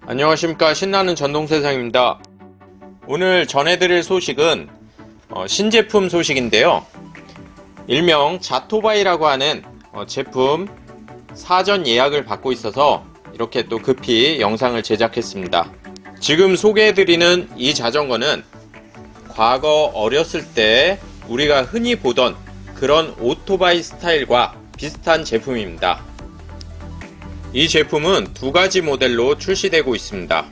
안녕하십니까, 신나는 전동세상입니다. 오늘 전해드릴 소식은 신제품 소식인데요. 일명 자토바이라고 하는 제품 사전 예약을 받고 있어서 이렇게 또 급히 영상을 제작했습니다. 지금 소개해드리는 이 자전거는 과거 어렸을 때 우리가 흔히 보던 그런 오토바이 스타일과 비슷한 제품입니다. 이 제품은 두 가지 모델로 출시되고 있습니다.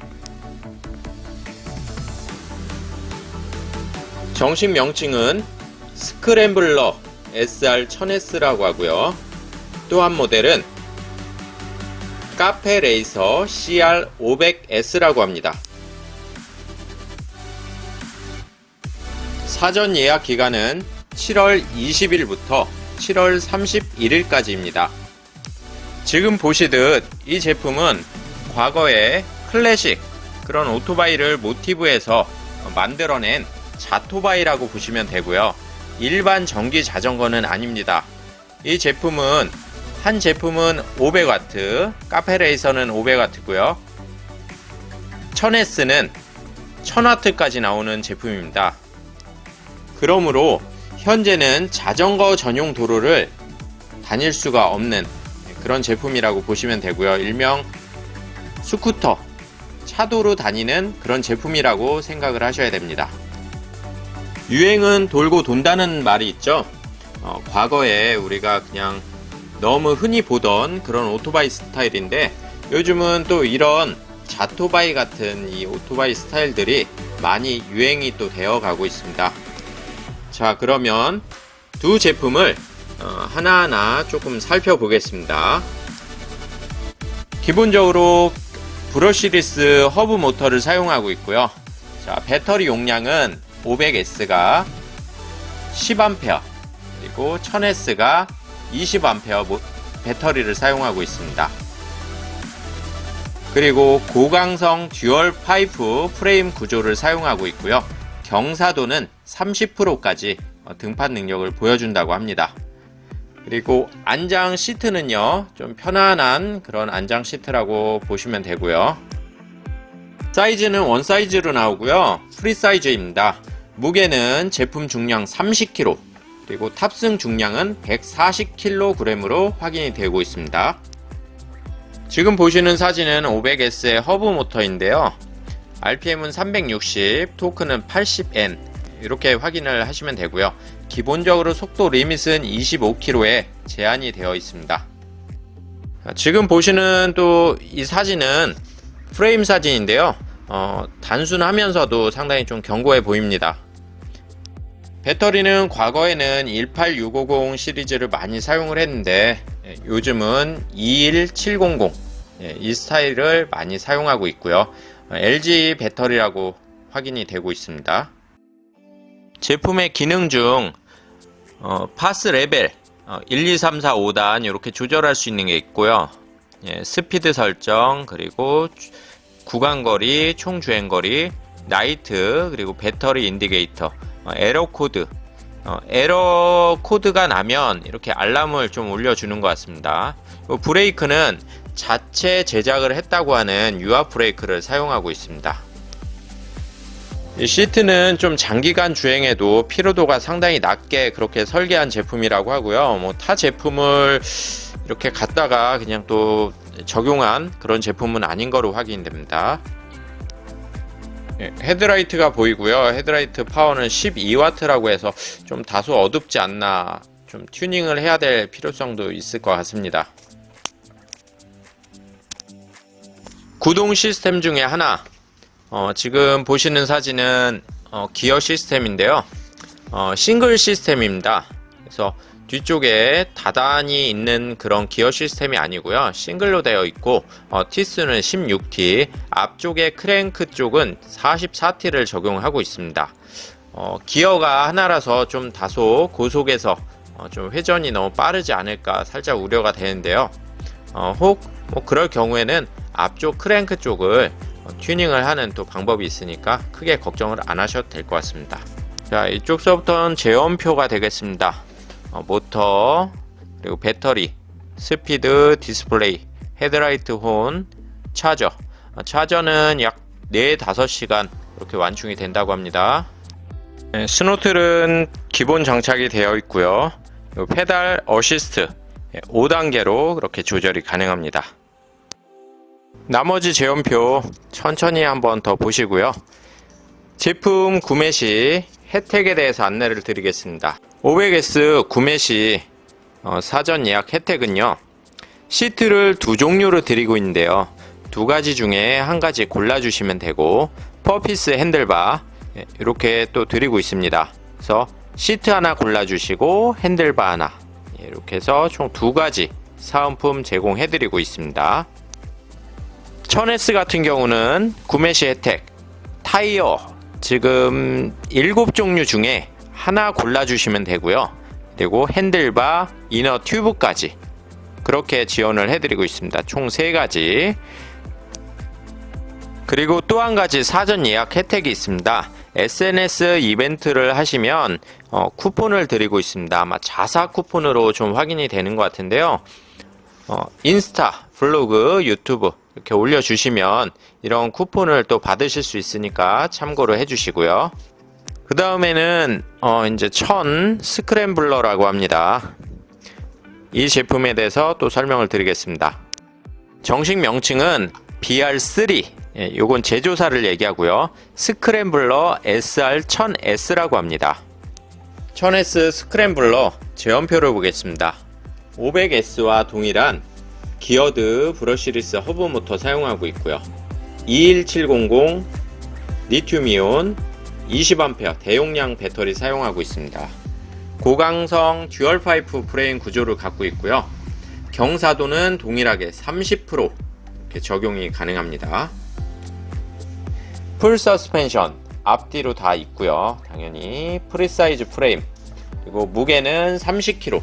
정식 명칭은 스크램블러 SR1000S라고 하고요. 또 한 모델은 카페 레이서 CR500S라고 합니다. 사전 예약 기간은 7월 20일부터 7월 31일까지입니다. 지금 보시듯 이 제품은 과거의 클래식 그런 오토바이를 모티브해서 만들어낸 자토바이라고 보시면 되고요. 일반 전기 자전거는 아닙니다. 이 제품은 한 제품은 500W, 카페레이서는 500W고요. 1000S는 1000W까지 나오는 제품입니다. 그러므로 현재는 자전거 전용 도로를 다닐 수가 없는 그런 제품이라고 보시면 되고요. 일명 스쿠터, 차도로 다니는 그런 제품이라고 생각을 하셔야 됩니다. 유행은 돌고 돈다는 말이 있죠. 과거에 우리가 그냥 너무 흔히 보던 그런 오토바이 스타일인데 요즘은 또 이런 자토바이 같은 이 오토바이 스타일들이 많이 유행이 또 되어 가고 있습니다. 자, 그러면 두 제품을 하나하나 조금 살펴보겠습니다. 기본적으로 브러시리스 허브 모터를 사용하고 있고요. 자, 배터리 용량은 500S가 10A 그리고 1000S가 20A 배터리를 사용하고 있습니다. 그리고 고강성 듀얼 파이프 프레임 구조를 사용하고 있고요. 경사도는 30%까지 등판 능력을 보여준다고 합니다. 그리고 안장 시트는요, 좀 편안한 그런 안장 시트라고 보시면 되고요. 사이즈는 원 사이즈로 나오고요. 프리 사이즈입니다. 무게는 제품 중량 30kg, 그리고 탑승 중량은 140kg으로 확인이 되고 있습니다. 지금 보시는 사진은 500S의 허브 모터인데요. RPM은 360, 토크는 80N 이렇게 확인을 하시면 되고요. 기본적으로 속도 리밋은 25km에 제한이 되어 있습니다. 지금 보시는 또 이 사진은 프레임 사진인데요. 단순하면서도 상당히 좀 견고해 보입니다. 배터리는 과거에는 18650 시리즈를 많이 사용을 했는데 요즘은 21700 이 스타일을 많이 사용하고 있고요. LG 배터리라고 확인이 되고 있습니다. 제품의 기능 중 파스 레벨 1, 2, 3, 4, 5단 이렇게 조절할 수 있는 게 있고요. 스피드 설정, 그리고 구간거리, 총주행거리, 나이트, 그리고 배터리 인디게이터, 에러 코드. 에러 코드가 나면 이렇게 알람을 좀 올려주는 것 같습니다. 브레이크는 자체 제작을 했다고 하는 유압 브레이크를 사용하고 있습니다. 이 시트는 좀 장기간 주행에도 피로도가 상당히 낮게 그렇게 설계한 제품이라고 하고요. 타 제품을 이렇게 갖다가 그냥 또 적용한 그런 제품은 아닌 거로 확인됩니다. 헤드라이트가 보이고요. 헤드라이트 파워는 12W라고 해서 좀 다소 어둡지 않나, 좀 튜닝을 해야 될 필요성도 있을 것 같습니다. 구동 시스템 중에 하나, 지금 보시는 사진은 기어 시스템인데요. 싱글 시스템입니다. 그래서 뒤쪽에 다단이 있는 그런 기어 시스템이 아니고요. 싱글로 되어 있고 T수는 16T, 앞쪽에 크랭크 쪽은 44T를 적용하고 있습니다. 기어가 하나라서 좀 다소 고속에서 좀 회전이 너무 빠르지 않을까 살짝 우려가 되는데요. 혹 그럴 경우에는 앞쪽 크랭크 쪽을 튜닝을 하는 또 방법이 있으니까 크게 걱정을 안 하셔도 될 것 같습니다. 자, 이쪽서부터는 제원표가 되겠습니다. 모터, 그리고 배터리, 스피드, 디스플레이, 헤드라이트 혼, 차저, 차전은 약 4-5시간 이렇게 완충이 된다고 합니다. 스노틀은 기본 장착이 되어 있고요. 페달 어시스트 5단계로 그렇게 조절이 가능합니다. 나머지 제원표 천천히 한번 더 보시고요. 제품 구매 시 혜택에 대해서 안내를 드리겠습니다. 500S 구매 시 사전 예약 혜택은요, 시트를 2종류로 드리고 있는데요, 2가지 중에 한 가지 골라주시면 되고, 퍼피스 핸들바 이렇게 또 드리고 있습니다. 그래서 시트 하나 골라주시고 핸들바 하나, 이렇게 해서 총 2가지 사은품 제공해드리고 있습니다. 1000S 같은 경우는 구매 시 혜택, 타이어 지금 7종류 중에 하나 골라주시면 되고요. 그리고 핸들바, 이너 튜브까지 그렇게 지원을 해드리고 있습니다. 총 3가지. 그리고 또 한 가지 사전 예약 혜택이 있습니다. SNS 이벤트를 하시면 쿠폰을 드리고 있습니다. 아마 자사 쿠폰으로 좀 확인이 되는 것 같은데요. 인스타, 블로그, 유튜브 이렇게 올려주시면 이런 쿠폰을 또 받으실 수 있으니까 참고로 해주시고요. 그 다음에는 이제 1000 스크램블러라고 합니다. 이 제품에 대해서 또 설명을 드리겠습니다. 정식 명칭은 BR3, 요건 제조사를 얘기하고요. 스크램블러 SR1000S라고 합니다. 1000S 스크램블러 제원표를 보겠습니다. 500S와 동일한 기어드 브러시리스 허브 모터 사용하고 있고요. 21700 리튬이온 20A 대용량 배터리 사용하고 있습니다. 고강성 듀얼 파이프 프레임 구조를 갖고 있고요. 경사도는 동일하게 30% 이렇게 적용이 가능합니다. 풀 서스펜션 앞뒤로 다 있고요. 당연히 프리사이즈 프레임, 그리고 무게는 30kg,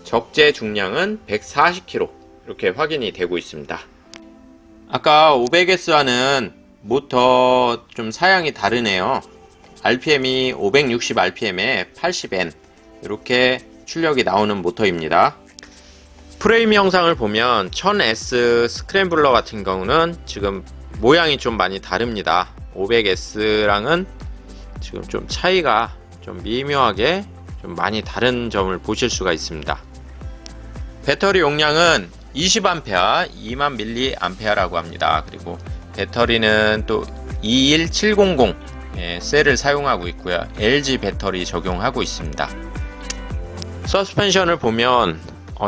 적재 중량은 140kg 이렇게 확인이 되고 있습니다. 아까 500S와는 모터 좀 사양이 다르네요. RPM이 560rpm에 80N 이렇게 출력이 나오는 모터입니다. 프레임 형상을 보면 1000S 스크램블러 같은 경우는 지금 모양이 좀 많이 다릅니다. 500S랑은 지금 좀 차이가 좀 미묘하게 좀 많이 다른 점을 보실 수가 있습니다. 배터리 용량은 20A, 2000mAh라고 합니다. 그리고 배터리는 또 21700 셀을 사용하고 있고요. LG 배터리 적용하고 있습니다. 서스펜션을 보면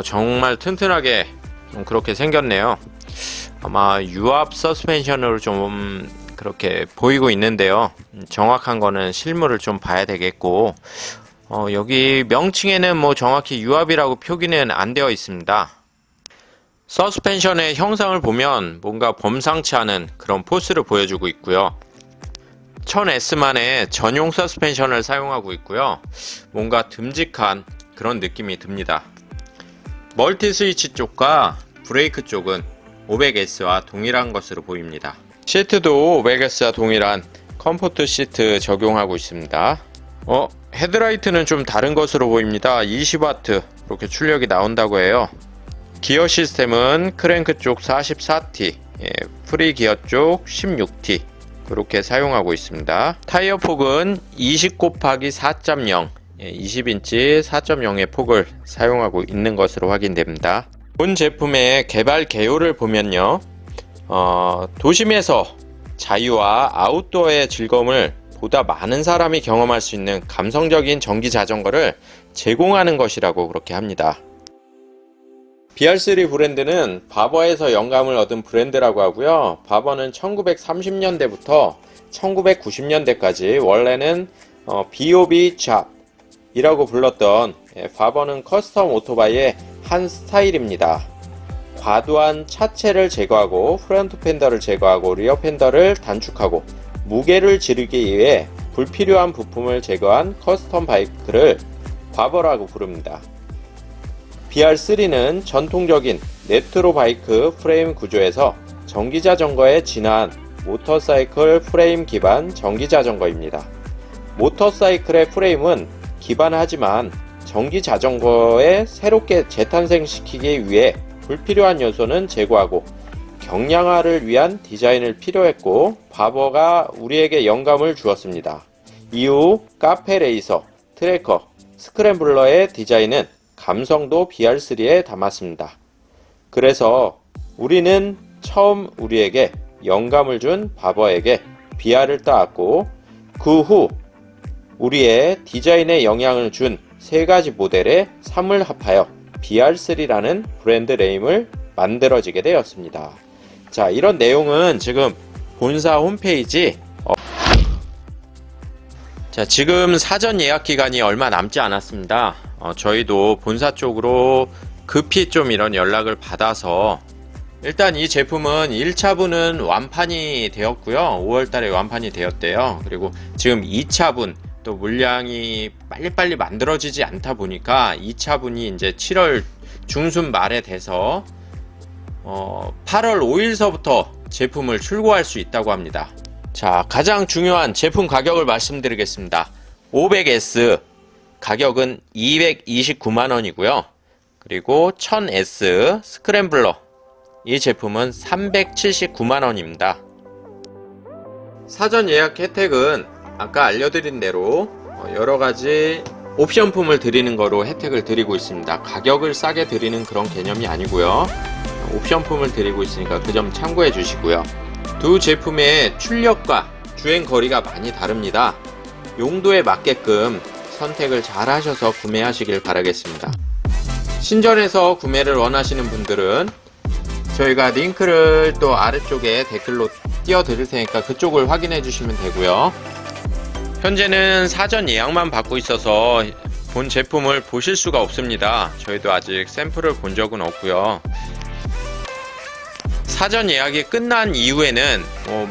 정말 튼튼하게 좀 그렇게 생겼네요. 아마 유압 서스펜션으로 좀 그렇게 보이고 있는데요. 정확한 거는 실물을 좀 봐야 되겠고, 여기 명칭에는 뭐 정확히 유압이라고 표기는 안 되어 있습니다. 서스펜션의 형상을 보면 뭔가 범상치 않은 그런 포스를 보여주고 있고요. 1000S만의 전용 서스펜션을 사용하고 있고요. 뭔가 듬직한 그런 느낌이 듭니다. 멀티 스위치 쪽과 브레이크 쪽은 500S와 동일한 것으로 보입니다. 시트도 500S와 동일한 컴포트 시트 적용하고 있습니다. 헤드라이트는 좀 다른 것으로 보입니다. 20W 이렇게 출력이 나온다고 해요. 기어 시스템은 크랭크 쪽 44T, 프리 기어 쪽 16T 그렇게 사용하고 있습니다. 타이어 폭은 20/4.0, 20인치 4.0의 폭을 사용하고 있는 것으로 확인됩니다. 본 제품의 개발 개요를 보면요, 도심에서 자유와 아웃도어의 즐거움을 보다 많은 사람이 경험할 수 있는 감성적인 전기 자전거를 제공하는 것이라고 그렇게 합니다. BR3 브랜드는 바버에서 영감을 얻은 브랜드라고 하고요. 바버는 1930년대부터 1990년대까지 원래는 BOB 잡이라고 불렀던 바버는 커스텀 오토바이의 한 스타일입니다. 과도한 차체를 제거하고 프론트 팬더를 제거하고 리어 팬더를 단축하고 무게를 지르기 위해 불필요한 부품을 제거한 커스텀 바이크를 바버라고 부릅니다. BR3는 전통적인 네트로 바이크 프레임 구조에서 전기자전거에 진화한 모터사이클 프레임 기반 전기자전거입니다. 모터사이클의 프레임은 기반하지만 전기자전거에 새롭게 재탄생시키기 위해 불필요한 요소는 제거하고 경량화를 위한 디자인을 필요했고 바버가 우리에게 영감을 주었습니다. 이후 카페 레이서, 트래커, 스크램블러의 디자인은 감성도 BR3에 담았습니다. 그래서 우리는 처음 우리에게 영감을 준 바버에게 BR을 따왔고 그 후 우리의 디자인에 영향을 준 세 가지 모델의 3을 합하여 BR3라는 브랜드 네임을 만들어지게 되었습니다. 자, 이런 내용은 지금 본사 홈페이지 자, 지금 사전 예약 기간이 얼마 남지 않았습니다. 저희도 본사 쪽으로 급히 좀 이런 연락을 받아서 일단 이 제품은 1차분은 완판이 되었고요. 5월달에 완판이 되었대요. 그리고 지금 2차분 또 물량이 빨리빨리 만들어지지 않다 보니까 2차분이 이제 7월 중순 말에 돼서 8월 5일서부터 제품을 출고할 수 있다고 합니다. 자, 가장 중요한 제품 가격을 말씀드리겠습니다. 500S 가격은 229만원이고요. 그리고 1000S 스크램블러 이 제품은 379만원입니다. 사전 예약 혜택은 아까 알려드린 대로 여러가지 옵션품을 드리는 거로 혜택을 드리고 있습니다. 가격을 싸게 드리는 그런 개념이 아니고요. 옵션품을 드리고 있으니까 그 점 참고해 주시고요. 두 제품의 출력과 주행 거리가 많이 다릅니다. 용도에 맞게끔 선택을 잘 하셔서 구매하시길 바라겠습니다. 신전에서 구매를 원하시는 분들은 저희가 링크를 또 아래쪽에 댓글로 띄워 드릴 테니까 그쪽을 확인해 주시면 되고요. 현재는 사전 예약만 받고 있어서 본 제품을 보실 수가 없습니다. 저희도 아직 샘플을 본 적은 없고요. 사전 예약이 끝난 이후에는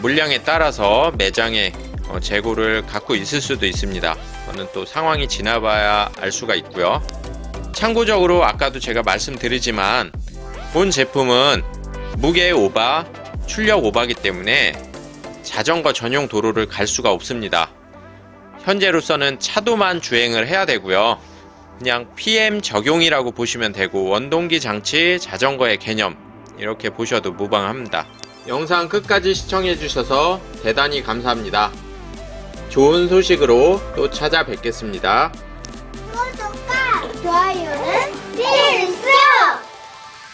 물량에 따라서 매장에 재고를 갖고 있을 수도 있습니다. 그거는 또 상황이 지나봐야 알 수가 있고요. 참고적으로 아까도 제가 말씀드리지만 본 제품은 무게 오바, 출력 오바기 때문에 자전거 전용 도로를 갈 수가 없습니다. 현재로서는 차도만 주행을 해야 되고요. 그냥 PM 적용이라고 보시면 되고 원동기 장치, 자전거의 개념 이렇게 보셔도 무방합니다. 영상 끝까지 시청해 주셔서 대단히 감사합니다. 좋은 소식으로 또 찾아뵙겠습니다. 구독과 좋아요는 필수!